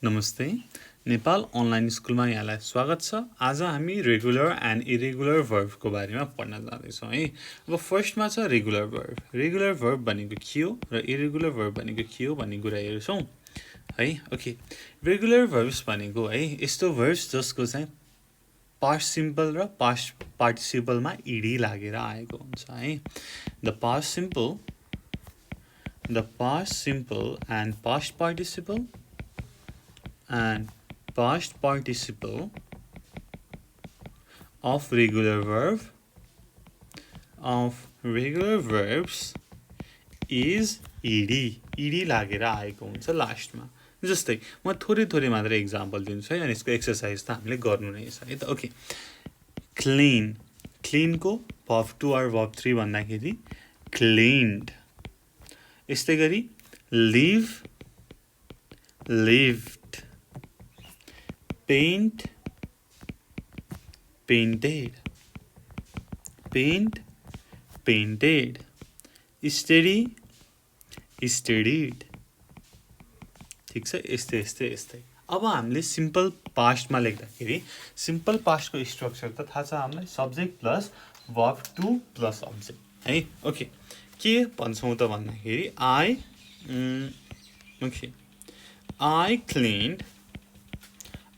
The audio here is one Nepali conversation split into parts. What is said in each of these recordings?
नमस्ते नेपाल अनलाइन स्कुलमा यहाँलाई स्वागत छ। आज हामी रेगुलर एन्ड इरेगुलर वर्बको बारेमा पढ्न जाँदैछौँ है। अब फर्स्टमा छ रेगुलर वर्ब। रेगुलर वर्ब भनेको के हो र इरेगुलर वर्ब भनेको के हो भन्ने कुरा हेर्छौँ है। ओके, रेगुलर वर्ब्स भनेको है यस्तो वर्ब्स जसको चाहिँ पास्ट सिम्पल र पास्ट पार्टिसिपलमा इडी लागेर आएको हुन्छ है। The past simple and past participle and past participle of regular verbs is ed लागेर आएको हुन्छ लास्टमा। जस्तै म थोरै मात्र एक्जाम्पल दिन्छु है, अनि यसको एक्सरसाइज त हामीले गर्नु नै छ है त। ओके, क्लीन को verb 2 or verb 3 भन्दाखेरि cleaned। यस्तै गरी lived, paint, painted, study, studied। ठीक छ, यस्तै। अब हामीले सिम्पल पास्टमा लेख्दाखेरि सिम्पल पास्टको स्ट्रक्चर त थाहा छ हामीलाई, subject plus verb 2 plus object है। ओके, के भन्छौँ त भन्दाखेरि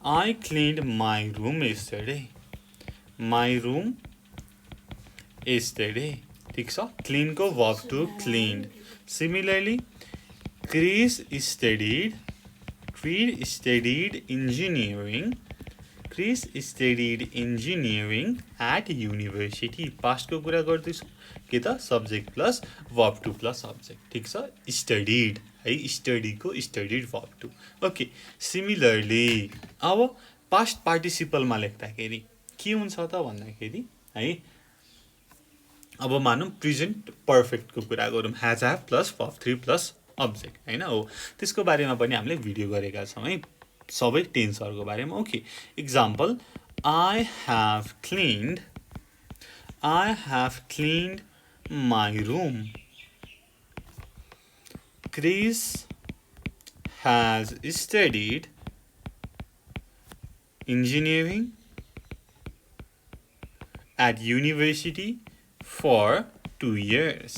I cleaned my room yesterday. ठीक छ, clean को verb 2 cleaned। Similarly, Chris studied engineering at university। Past को कुरा गर्दैछु के त subject plus verb 2 plus object. ठीक छ, स्टडीड है, स्टडी को स्टडीड verb 2। ओके, सिमिलरली अब पास्ट पार्टिसिपलमा लेख्दाखेरि के हुन्छ त भन्दाखेरि है, अब मानौँ प्रेजेन्ट पर्फेक्टको कुरा गरौँ, has have plus verb 3 plus object हैन हो, त्यसको बारेमा पनि हामीले भिडियो गरेका छौँ है, सबै टेन्सहरुको बारेमा। Okay, example I have cleaned my room. Chris has studied engineering at university for 2 years।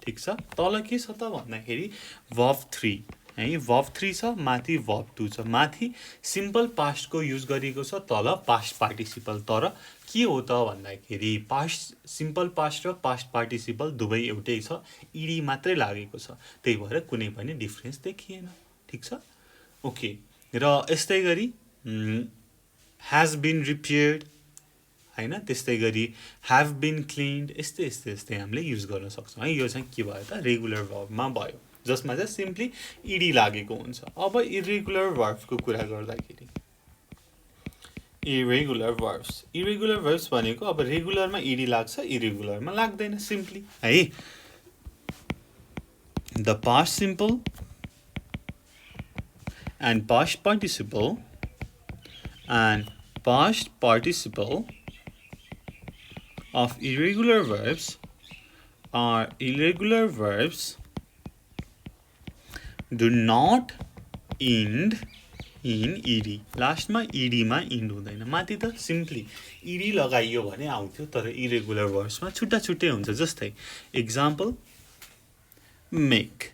ठीक छ, तल के छ त भन्दाखेरि verb 3 है, verb 3 छ, माथि verb 2 छ। माथि सिम्पल पास्टको युज गरिएको छ, तल पास्ट पार्टिसिपल। तर के हो त भन्दाखेरि पास्ट सिम्पल पास्ट र पास्ट पार्टिसिपल दुवै एउटै छ, इडी मात्रै लागेको छ, त्यही भएर कुनै पनि डिफरेन्स देखिएन। ठीक छ, ओके। र यस्तै गरी has been repaired हैन, त्यस्तै गरी have been cleaned, यस्तै हामीले युज गर्न सक्छौँ है। यो चाहिँ के भयो त रेगुलर वर्बमा भयो, जसमा चाहिँ सिम्पली इडी लागेको हुन्छ। अब इरेगुलर वर्ब्सको कुरा गर्दाखेरि इरेगुलर वर्ब्स भनेको अब रेगुलरमा इडी लाग्छ, इरेगुलरमा लाग्दैन सिम्पली है। The past simple and past participle of irregular verbs do not end in ed। लास्टमा इडीमा इन्ड हुँदैन, माथि त सिम्पली इडी लगाइयो भने आउँथ्यो, तर इरेगुलर वर्ब्समा छुट्टै हुन्छ। जस्तै एक्जाम्पल मेक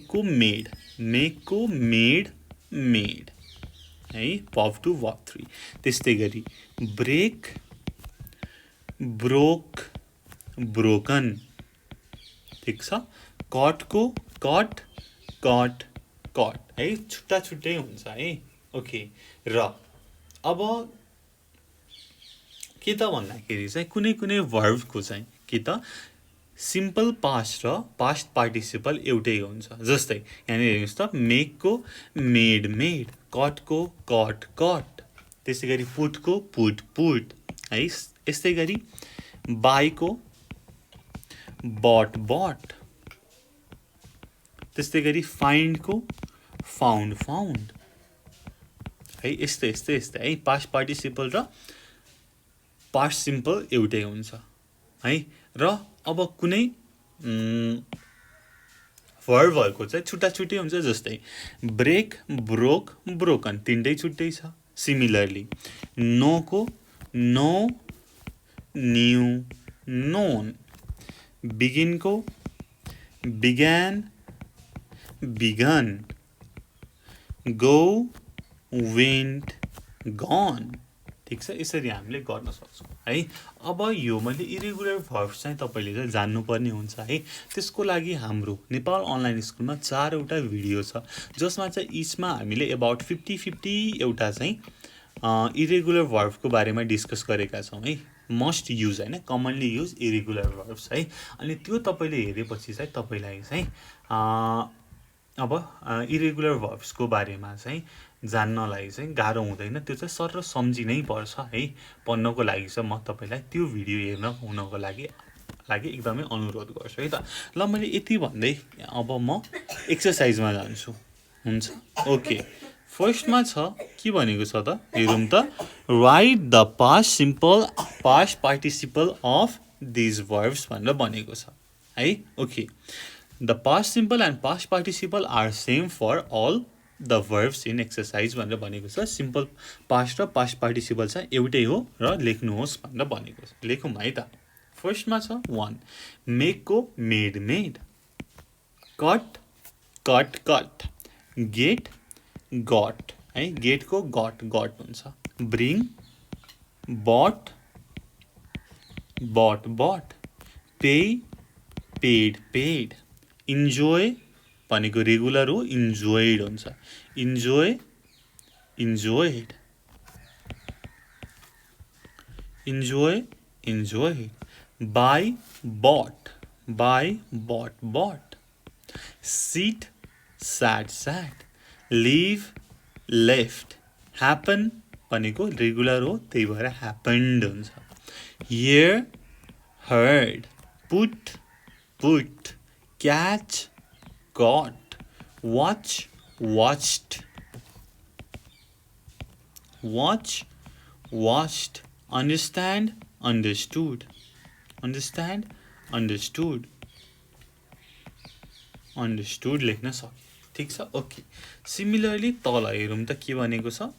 को मेड है, verb 2 verb 3। त्यस्तै गरी broken। ठीक छ, कट को कट है, छुट्टै हुन्छ है। ओके, र अब के त भन्दाखेरि चाहिँ कुनै वर्बको चाहिँ के त सिम्पल पास्ट र पास्ट पार्टिसिपल एउटै हुन्छ। जस्तै यहाँनिर हेर्नुहोस् त, मेक को मेड, कट को कट, त्यसै गरी पुट को पुट है। यस्तै गरी बाई को बट, त्यस्तै गरी फाइन्ड को फाउन्ड है। यस्तै है, पास्ट पार्टिसिपल र पास्ट सिम्पल एउटै हुन्छ है। र अब कुनै भर्बहरूको चाहिँ छुट्टा छुट्टै हुन्छ जस्तै ब्रेक ब्रोक ब्रोकन तीनटै छुट्टै छ सिमिलरली नो को नो न्यू नोन बिगिन को began begun go went gone ठीक छ यसरी हामीले गर्न सक्छौं है अब यो मैले इरेगुलर भर्ब्स चाहिँ तपाईले चाहिँ जान्नुपर्ने हुन्छ है त्यसको लागि हाम्रो नेपाल अनलाइन स्कुलमा 4 वटा भिडियो छ जसमा चाहिँ इचमा हामीले अबाउट 50 एउटा चाहिँ इरेगुलर भर्बको बारेमा डिस्कस गरेका छौं है मस्ट युज हैन कमनली युज इरेगुलर भर्ब्स है अनि त्यो तपाईले हेरेपछि चाहिँ तपाईलाई चाहिँ अब इरेगुलर भर्ब्सको बारेमा चाहिँ जान्नलाई चाहिँ गाह्रो हुँदैन त्यो चाहिँ सर सम्झिनै पर्छ है पढ्नको लागि चाहिँ म तपाईलाई त्यो भिडियो हेर्न हुनको लागि एकदमै अनुरोध गर्छु है त ल मैले यति भन्दै अब म एक्सरसाइजमा जान्छु हुन्छ ओके फर्स्टमा छ के भनेको छ त हेरौँ त write the past simple past participle of this verbs भनेर भनेको छ है okay the past simple and past participle are same for all the verbs in exercise भनेर भनेको छ सिम्पल पास्ट र पास्ट पार्टिसिपल चाहिँ एउटै हो र लेख्नुहोस् भनेर भनेको छ लेखौँ है त फर्स्टमा छ 1 मेक को made made cut cut cut get got है गेट को गट गट हुन्छ ब्रिङ बट बट बट पे पेड पेड इन्जोय भनेको रेगुलर हो इन्जोयड हुन्छ enjoy enjoyed enjoy enjoyed buy bought bought sit sat sat leave left happen भनेको रेगुलर हो त्यही भएर ह्यापन्ड हुन्छ hear heard put put catch got watch watched watch watched understand understood understand understood understood लेख्न सक्यो ठीक छ ओके सिमिलरली तल हेरौँ त के भनेको छ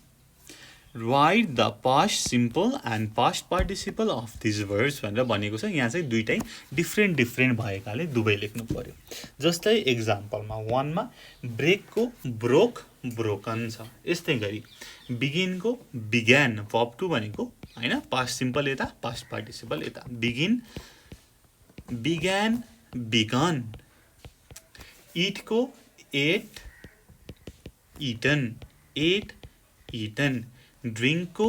right the past simple and past participle of this verbs भनेर भनेको छ यहाँ चाहिँ दुईटै डिफ्रेन्ट भएकाले दुवै लेख्नु पर्यो जस्तै एक्जाम्पलमा 1 मा ब्रेक को ब्रोक ब्रोकन छ यस्तै गरी बिगिन को बिगन verb 2 भनेको हैन पास्ट सिम्पल यता पास्ट पार्टिसिपल यता बिगिन बिगन बिगन ईट को ate eaten ate eaten drink को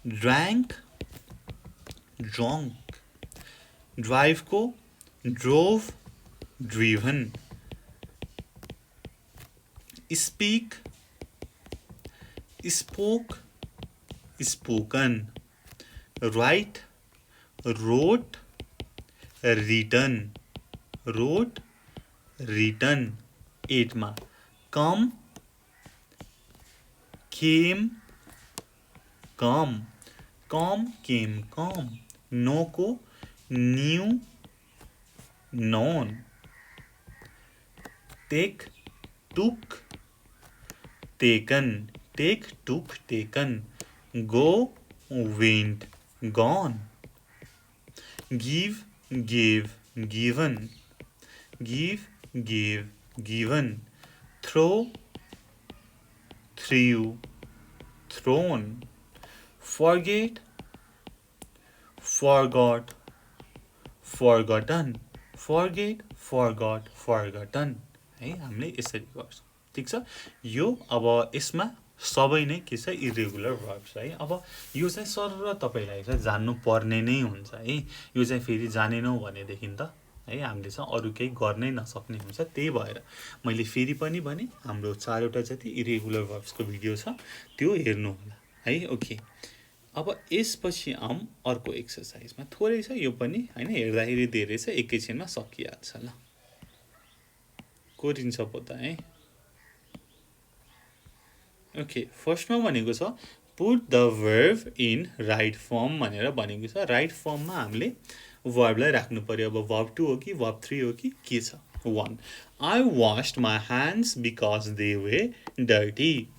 ड्रैंक ड्रंक ड्राइव को drove driven speak spoke spoken write wrote written wrote written 8 मा come came come come came come know को knew known take took taken take took taken go went gone give gave given give gave given throw threw thrown forget forgot forgotten forget forgot forgotten है हामीले यसरी गर्छौं ठीक छ यो अब यसमा सबै नै के छ इरेगुलर verbs है अब यो चाहिँ सरर तपाईलाई चाहिँ जान्नु पर्ने नै हुन्छ है यो चाहिँ फेरि जानेनौ भने देखिन त है हामीले चाहिँ अरु केही गर्नै नसक्ने हुन्छ त्यही भएर मैले फेरि पनि भने हाम्रो 4 वटा जति इरेगुलर verbs को भिडियो छ त्यो हेर्नु होला है ओके अब यसपछि अर्को एक्सरसाइजमा थोरै छ यो पनि हैन हेर्दाखेरि धेरै छ एकैछिनमा सकिहाल्छ ल कोरिन्छ पो त है ओके फर्स्टमा भनेको छ put the verb in right form भनेर भनेको छ राइट फर्ममा हामीले verb लाई राख्नु पर्यो अब verb 2 हो कि verb 3 हो कि के छ 1. I washed my hands because they were dirty.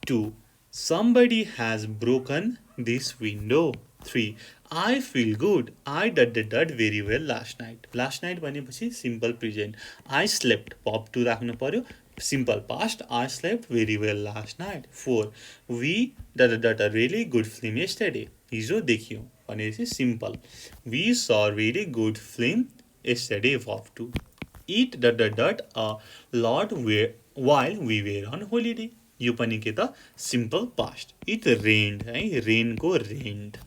2. Somebody has broken this window. 3. I feel good. I did very well last night. Last night भनेपछि simple present. I slept. Pop 2 राख्नु पर्यो. Simple past. I slept very well last night. 4. We did a really good film yesterday. हिजो देख्यौं भनेपछि simple. We saw a really good film yesterday. Verb 2. Eat a lot while we were on holiday. यो पनि के त simple past. It rained है rain को rained.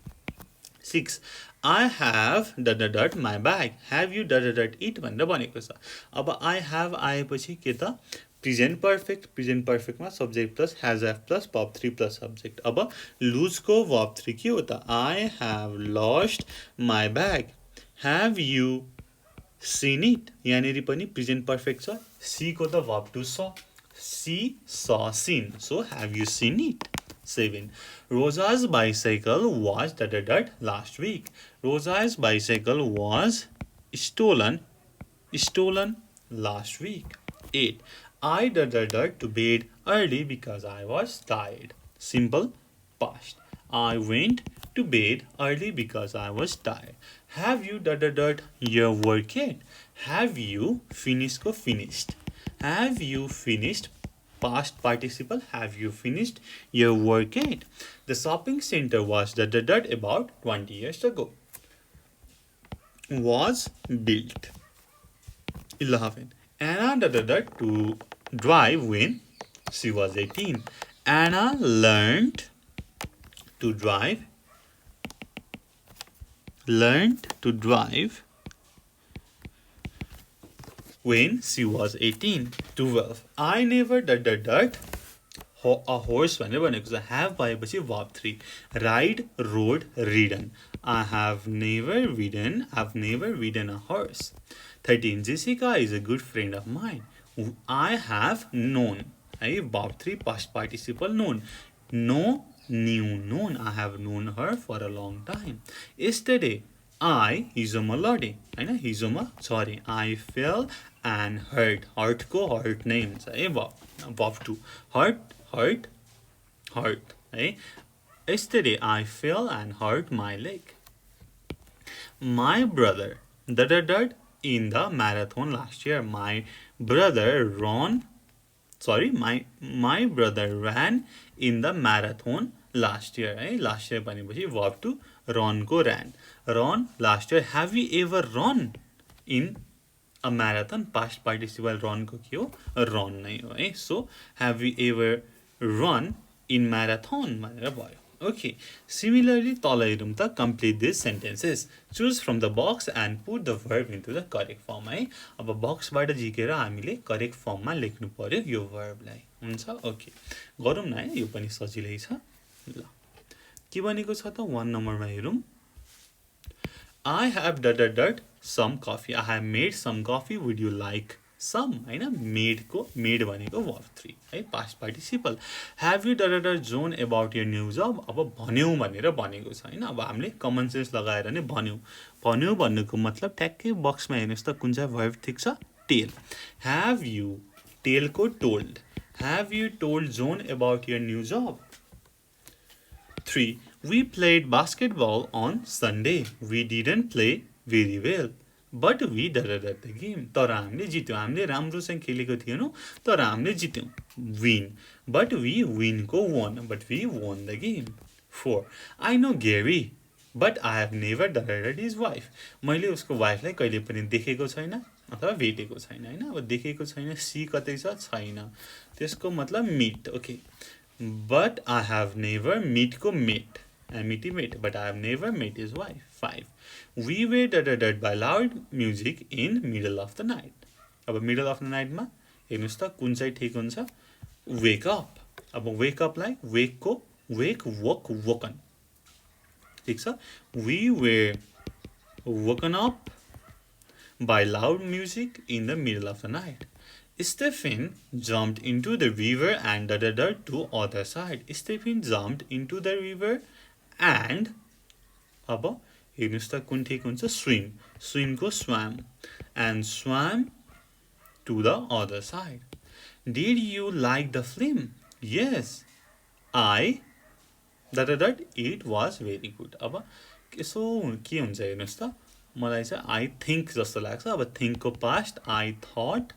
6. I have my bag. Have you it भनेर भनेको छ. अब I have आएपछि के त present perfect मा subject plus has have plus verb 3 plus subject. अब lose को verb 3 के हो त I have lost my bag. Have you seen it? यहाँनेरि पनि present perfect छ. See को त verb 2 saw. See, saw, seen. So have you seen it? 7. Rosa's bicycle was last week. Rosa's bicycle was stolen last week. 8. I to bed early because I was tired. Simple past. I went to bed early because I was tired. Have you your work yet? Have you finished? Have you finished? Past participle. Have you finished your work yet? The shopping center was about 20 years ago. Was built. 11. Anna to drive when she was 18. Anna learned to drive when she was 18. 12. I never a horse भनेको छ have भएपछि verb 3. Ride, rode, ridden. I have never ridden a horse. 13. Jessica is a good friend of mine. I have known. Verb 3 past participle known. Known. I have known her for a long time. Yesterday हिजोमा लडे हैन हिजोमा झरे. I fell and hurt को hurt नै हुन्छ है verb 2. hurt है. Yesterday I fell and hurt my leg. My brother in the marathon last year. My brother ran in the marathon last year. Last year भनेपछि verb 2 run को ran last year. Have you ever run in a marathon? Past participle run को के हो run नै हो है. So have you ever run in marathon भनेर भयो. Okay, similarly तल हेरौँ त complete these sentences. Choose from the box and put the verb into the correct form है. अब बक्सबाट झिकेर हामीले करेक्ट फर्ममा लेख्नु पर्यो यो verb-लाई. हुन्छ. ओके गरौँ न है. यो पनि सजिलै छ. ल के भनेको छ त 1 नम्बरमा हेरौँ. I have some coffee. I have made some coffee. Would you like some? हैन made भनेको verb 3 है past participle. Have you known about your new job? अब भन्यौ भनेर भनेको छ हैन. अब हामीले कमन सेन्स लगाएर नै भन्यौ भन्नुको मतलब ट्याक्कै बक्समा हेर्नुस् त कुन चाहिँ verb ठिक छ. tell. Have you tell को told. Have you told John about your new job? 3. We played basketball on Sunday. We didn't play very well, but we did the game. तर हामीले जित्यौं. हामीले राम्रोसँग खेलेको थिएनौं तर हामीले जित्यौं. Win. But we win को won. But we won the game. 4. I know Gary, but I have never dated his wife. मैले उसको वाइफलाई कहिले पनि देखेको छैन अथवा भेटेको छैन हैन. अब देखेको छैन सी कतै छ छैन. त्यसको मतलब meet. Okay. But I have never meet को met. Met. But I have never met his wife. 5. We were by loud music in middle of the night. अब middle of the night मा हेर्नुस् त कुन चाहिँ ठीक हुन्छ. Wake up. अब wake up लाई wake को wake woke woken. ठीक छ. We were woken up by loud music in the middle of the night. Stephen jumped into the river and to other side. Stephen jumped into the river and अब हेर्नुस् त कुन ठीक हुन्छ. swim को swam and swam to the other side. Did you like the film? Yes, I it was very good. अब यसो के हुन्छ हेर्नुहोस् त मलाई चाहिँ I think जस्तो लाग्छ. अब think को past I thought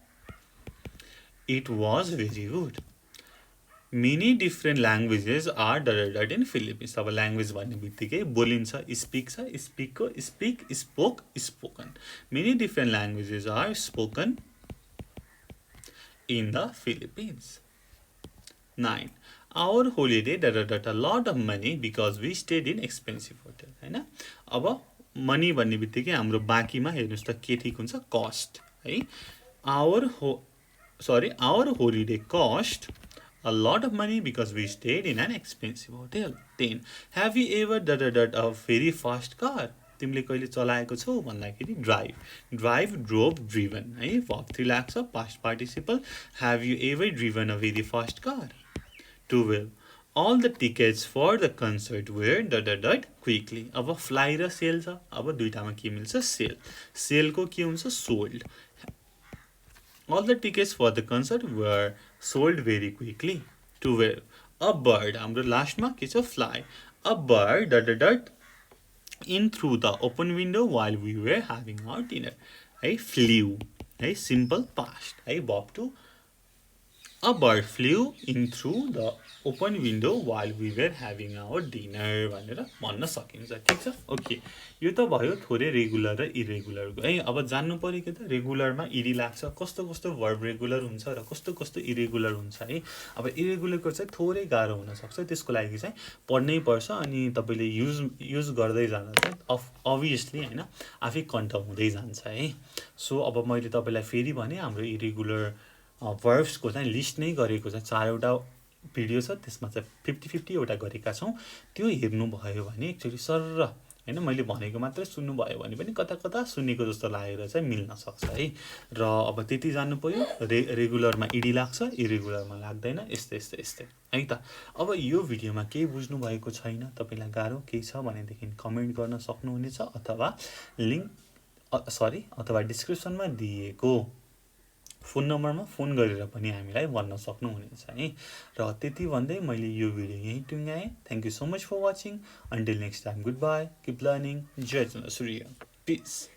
it was very good. Many different languages are in Philippines. अब language भन्ने बित्तिकै बोलिन्छ, speak छ, speak को speak, spoke, spoken. Many different languages are spoken in the Philippines. 9. Our holiday a lot of money because we stayed in expensive hotel. हैन अब money भन्ने बित्तिकै हाम्रो बाँकीमा हेर्नुस् त के ठीक हुन्छ cost है. Our holiday cost a lot of money because we stayed in an expensive hotel. 10. Have you ever a very fast car? तिमीले कहिले चलाएको छौ भन्दाखेरि drive, drove, driven है. verb 3 लाग्छ past participle. Have you ever driven a very fast car? 12. All the tickets for the concert were quickly. अब fly र sell छ. अब दुईटामा के मिल्छ sell. Sell को के हुन्छ sold. All the tickets for the concert were sold very quickly. 12. A bird. हाम्रो लास्टमा के छ fly. A bird in through the open window while we were having our dinner. है flew. है simple past. है verb 2. A bird flew in through the open window while we were having our dinner भनेर भन्न सकिन्छ. ठीक छ. ओके यो त भयो थोरै रेगुलर र इरेगुलरको है. अब जान्नु पर्यो के त रेगुलरमा इडी लाग्छ, कस्तो कस्तो वर्ब रेगुलर हुन्छ र कस्तो कस्तो इरेगुलर हुन्छ है. अब इरेगुलरको चाहिँ थोरै गाह्रो हुन सक्छ. त्यसको लागि चाहिँ पढ्नै पर्छ अनि तपाईले युज गर्दै जाँदा चाहिँ obviously हैन आफै कन्ट हुँदै जान्छ है. सो अब मैले तपाईलाई फेरि भने हाम्रो इरेगुलर verbs को चाहिँ लिस्ट नै गरेको छ. 4 वटा भिडियो छ त्यसमा चाहिँ 50-50 वटा गरेका छौं. त्यो हेर्नु भयो भने एक्चुअली सर हैन मैले भनेको मात्र सुन्नु भयो भने पनि कता कता सुनेको जस्तो लागेर चाहिँ मिल्न सक्छ है. र अब त्यति जान्नु पर्यो. रेगुलरमा इडी लाग्छ, इरेगुलरमा लाग्दैन. यस्तै है त. अब यो भिडियोमा केही बुझ्नु भएको छैन, तपाईलाई गाह्रो केही छ भनेदेखि कमेन्ट गर्न सक्नुहुनेछ अथवा अथवा डिस्क्रिप्सनमा दिएको फोन नम्बरमा फोन गरेर पनि हामीलाई भन्न सक्नुहुनेछ है. र त्यति भन्दै मैले यो भिडियो यही टुङ्गाएँ. Thank you so much for watching. Until next time goodbye. Keep learning. Jai Surya. Piece.